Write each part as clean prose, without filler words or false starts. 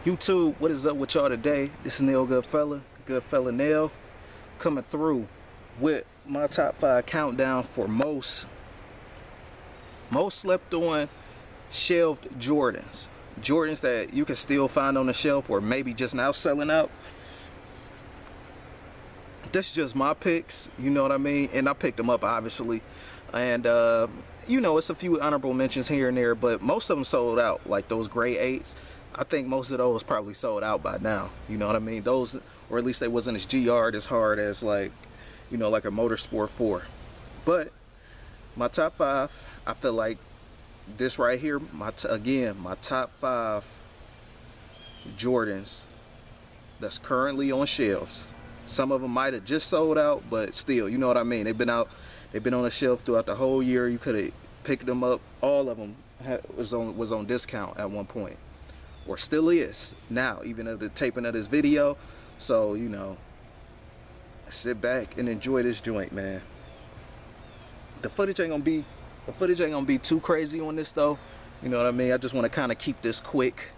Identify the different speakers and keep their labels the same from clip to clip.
Speaker 1: YouTube, what is up with y'all today? This is Neil Goodfella Neil, coming through with my top 5 countdown for most slept on shelved Jordans that you can still find on the shelf or maybe just now selling out. This is just my picks, you know what I mean? And I picked them up obviously, and it's a few honorable mentions here and there, but most of them sold out. Like those gray 8s, I think most of those probably sold out by now, you know what I mean? Those, or at least they wasn't as as hard as like a Motorsport 4. But my top 5, I feel like this right here, my top 5 Jordans that's currently on shelves. Some of them might have just sold out, but still, you know what I mean? They've been on the shelf throughout the whole year. You could have picked them up. All of them was on discount at one point, or still is now, even at the taping of this video. So sit back and enjoy this joint, man. The footage ain't gonna be too crazy on this though, you know what I mean? I just want to kind of keep this quick.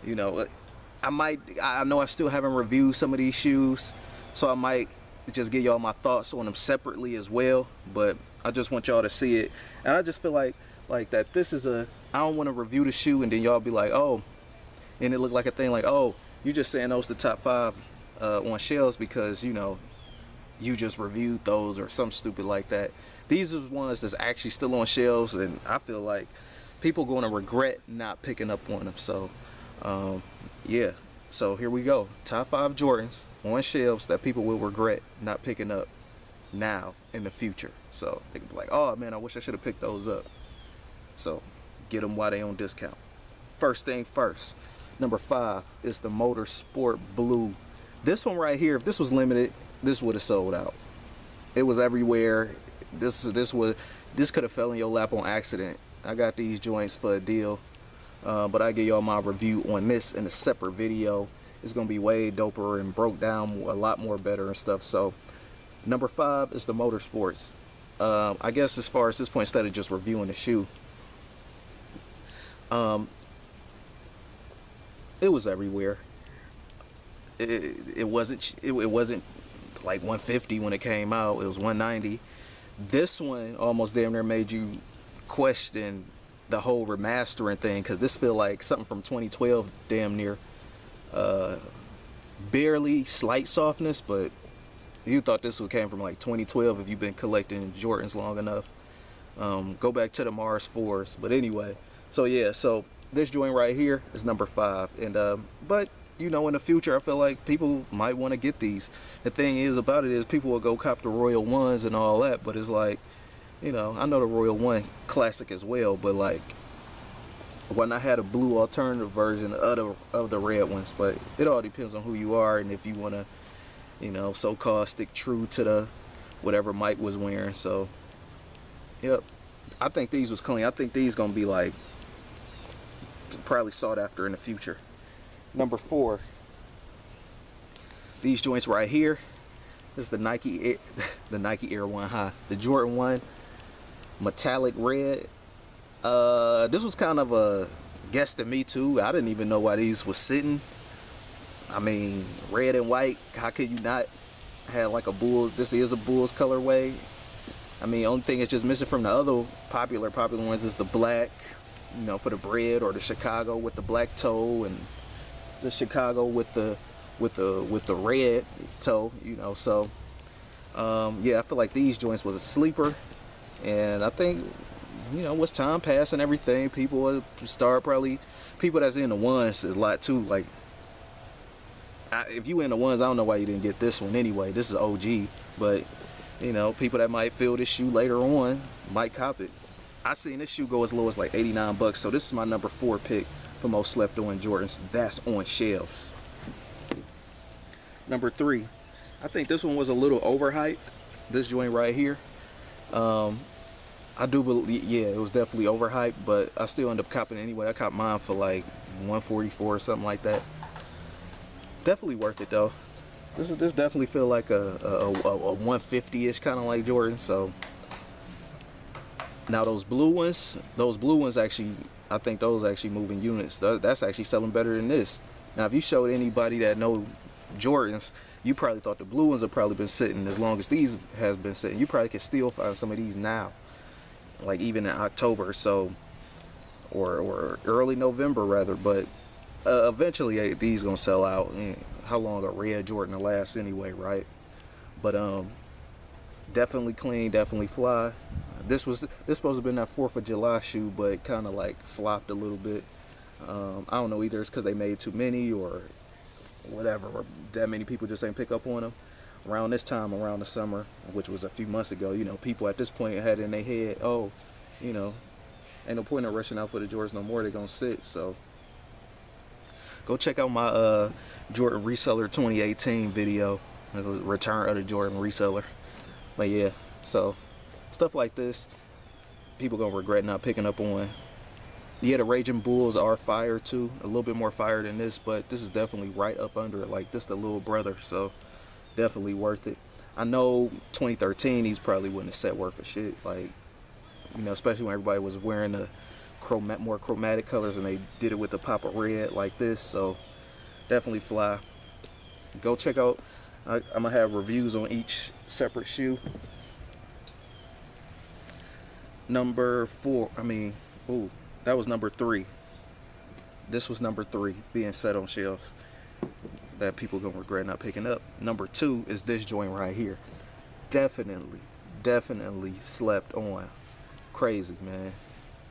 Speaker 1: I know I still haven't reviewed some of these shoes, so I might just give y'all my thoughts on them separately as well, but I just want y'all to see it. And I just feel like that this is I don't want to review the shoe and then y'all be like, oh, and it look like a thing like, oh, you just saying those the top 5 on shelves because you just reviewed those or something stupid like that. These are the ones that's actually still on shelves, and I feel like people going to regret not picking up on them. So yeah, so here we go. Top 5 Jordans on shelves that people will regret not picking up now in the future. So they can be like, oh man, I wish I should have picked those up. So get them while they on discount. First thing first, number 5 is the Motorsport Blue. This one right here, if this was limited, this would have sold out. It was everywhere. This could have fell in your lap on accident. I got these joints for a deal, but I give y'all my review on this in a separate video. It's gonna be way doper and broke down a lot more better and stuff. So number 5 is the Motorsports. I guess as far as this point, instead of just reviewing the shoe, it was everywhere. It wasn't like 150 when it came out. It was 190. This one almost damn near made you question the whole remastering thing, because this feel like something from 2012 damn near. Barely slight softness, but you thought this one came from like 2012 if you've been collecting Jordans long enough. Go back to the Mars 4s. But anyway, so yeah, so this joint right here is number 5, and but in the future I feel like people might want to get these. The thing is about it is people will go cop the Royal Ones and all that, but it's like, I know the Royal One classic as well, but like when I had a blue alternative version of the red ones. But it all depends on who you are and if you want to so-called stick true to the whatever Mike was wearing. So yep, I think these was clean. I think these gonna be like probably sought after in the future. Number 4, these joints right here. This is the Nike Air 1 High, the Jordan 1 metallic red. This was kind of a guess to me too. I didn't even know why these was sitting. I mean, red and white, how could you not have like a Bulls? This is a Bulls colorway. I mean, only thing it's just missing from the other popular ones is the black, for the bread, or the Chicago with the black toe, and the Chicago with the red toe, so yeah, I feel like these joints was a sleeper. And I think with time passing, everything, people will start, probably people that's in the ones is a lot too. Like if you in the ones, I don't know why you didn't get this one anyway. This is OG, but people that might feel this shoe later on might cop it. I seen this shoe go as low as like 89 bucks. So this is my number 4 pick for most slept on Jordans that's on shelves. Number 3, I think this one was a little overhyped. This joint right here, I do believe, yeah, it was definitely overhyped, but I still ended up copping it anyway. I copped mine for like 144 or something like that. Definitely worth it though. This definitely feel like a 150-ish kind of like Jordan. So now those blue ones actually, I think those actually moving units. That's actually selling better than this. Now, if you showed anybody that know Jordans, you probably thought the blue ones have probably been sitting as long as these has been sitting. You probably could still find some of these now, like even in October or so, or early November rather. But eventually these gonna sell out. How long a red Jordan will last anyway, right? But definitely clean, definitely fly. This supposed to have been that 4th of July shoe, but kind of like flopped a little bit. I don't know, either it's because they made too many or whatever, or that many people just ain't pick up on them. Around this time, around the summer, which was a few months ago, you know, people at this point had in their head, oh, you know, ain't no point in rushing out for the Jordans no more, they're gonna sit. So go check out my Jordan Reseller 2018 video, return of the Jordan Reseller. But yeah, so stuff like this, people gonna regret not picking up on. Yeah, the Raging Bulls are fire too, a little bit more fire than this, but this is definitely right up under it. Like, this the little brother, so definitely worth it. I know 2013 these probably wouldn't have set worth a shit, like, you know, especially when everybody was wearing the more chromatic colors and they did it with the pop of red like this. So definitely fly. Go check out, I'm gonna have reviews on each separate shoe. Number 4, that was number 3. This was number 3 being set on shelves that people gonna regret not picking up. Number 2 is this joint right here. Definitely slept on. Crazy, man.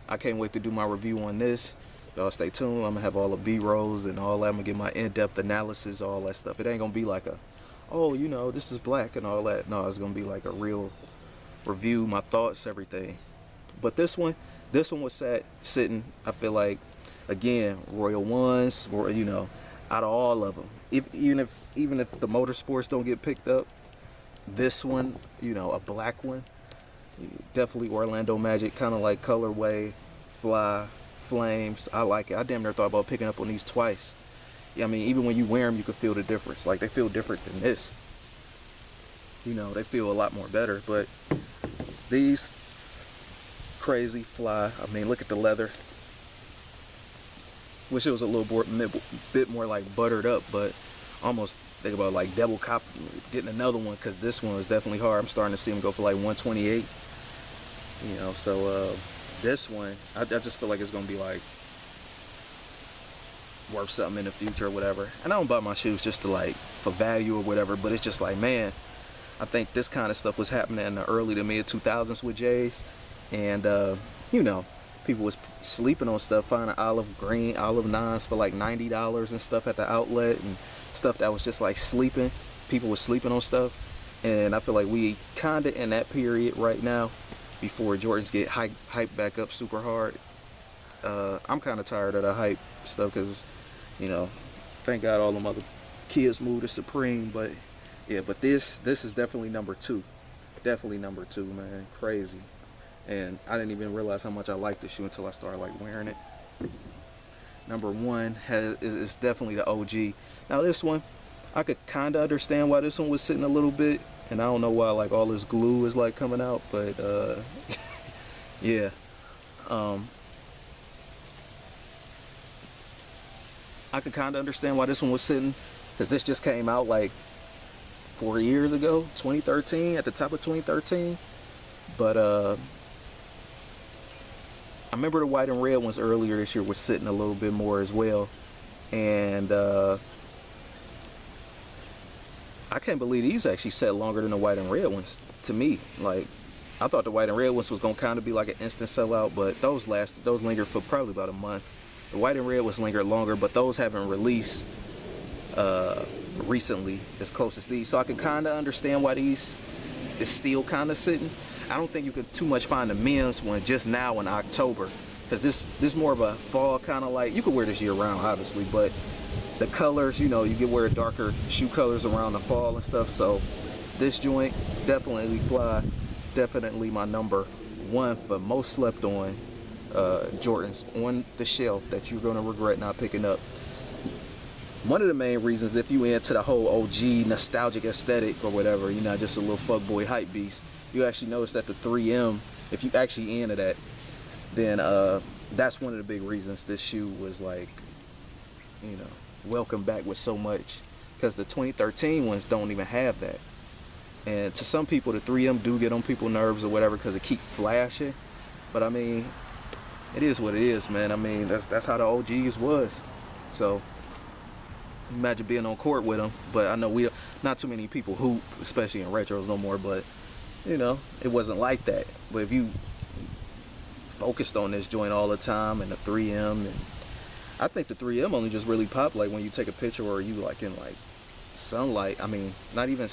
Speaker 1: I can't wait to do my review on this. Y'all stay tuned. I'm gonna have all the B-rolls and all that. I'm gonna get my in-depth analysis, all that stuff. It ain't gonna be like a, oh, you know, this is black and all that. No, it's gonna be like a real review, my thoughts, everything. But this one was sitting, I feel like, again, Royal Ones, or, you know, out of all of them, even if the motorsports don't get picked up, this one, you know, a black one, definitely Orlando Magic, kind of like colorway, fly, flames. I like it. I damn near thought about picking up on these twice. Yeah, I mean, even when you wear them, you can feel the difference. Like, they feel different than this. You know, they feel a lot more better. But these, crazy fly. I mean, look at the leather. Wish it was a little bit more like buttered up, but almost think about like double cop getting another one, because this one was definitely hard. I'm starting to see them go for like 128. You know, so this one, I just feel like it's gonna be like worth something in the future or whatever. And I don't buy my shoes just to like for value or whatever, but it's just like, man, I think this kind of stuff was happening in the early to mid 2000s with J's, and you know, people was sleeping on stuff, finding olive green, olive nines for like $90 and stuff at the outlet, and stuff that was just like sleeping. People were sleeping on stuff, and I feel like we kinda in that period right now before Jordans get hyped back up super hard. I'm kind of tired of the hype stuff, because, you know, thank God all them other kids moved to Supreme. But yeah, but this is definitely number 2. Definitely number 2, man. Crazy. And I didn't even realize how much I liked the shoe until I started like wearing it. Number 1 is definitely the OG. Now this one, I could kind of understand why this one was sitting a little bit, and I don't know why like all this glue is like coming out, but yeah. I could kind of understand why this one was sitting, because this just came out like 4 years ago, 2013, at the top of 2013. But I remember the white and red ones earlier this year was sitting a little bit more as well. And I can't believe these actually set longer than the white and red ones to me. Like, I thought the white and red ones was gonna kind of be like an instant sellout, but those lingered for probably about a month. The white and red was lingered longer, but those haven't released recently as close as these. So I can kind of understand why these is still kind of sitting. I don't think you could too much find the men's one just now in October, because this more of a fall kind of like, you could wear this year round obviously, but the colors, you know, you can wear darker shoe colors around the fall and stuff. So this joint definitely fly, definitely my number 1 for most slept on Jordans on the shelf that you're gonna regret not picking up. One of the main reasons, if you into the whole OG nostalgic aesthetic or whatever, you're not just a little fuckboy hype beast, you actually notice that the 3M, if you actually into that, then that's one of the big reasons this shoe was like, you know, welcomed back with so much, because the 2013 ones don't even have that. And to some people, the 3M do get on people's nerves or whatever because it keep flashing. But I mean, it is what it is, man. I mean, that's how the OGs was. So imagine being on court with them. But I know not too many people hoop, especially in retros no more. But you know, it wasn't like that. But if you focused on this joint all the time and the 3M, and I think the 3M only just really popped like when you take a picture or you like in like sunlight. I mean, not even,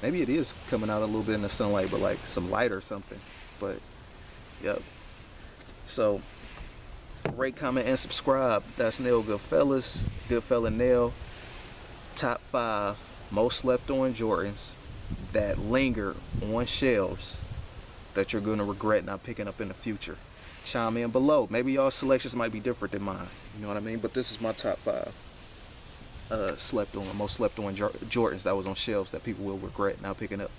Speaker 1: maybe it is coming out a little bit in the sunlight, but like some light or something. But yep. So rate, comment, and subscribe. That's Nail Goodfellas, Goodfella Nail. Top 5 most slept on Jordans that linger on shelves that you're gonna regret not picking up in the future. Chime in below. Maybe y'all selections might be different than mine. You know what I mean? But this is my top 5 most slept on Jordans that was on shelves that people will regret not picking up.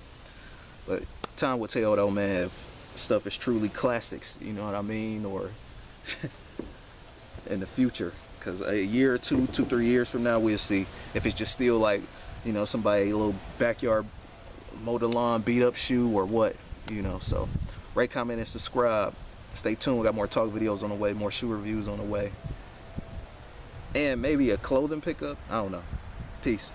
Speaker 1: But time will tell though, man, if stuff is truly classics, you know what I mean, or in the future. Because a year or 3 years from now, we'll see if it's just still like, you know, somebody, a little backyard mow the lawn beat up shoe or what, you know. So rate, comment, and subscribe. Stay tuned. We got more talk videos on the way, more shoe reviews on the way, and maybe a clothing pickup. I don't know. Peace.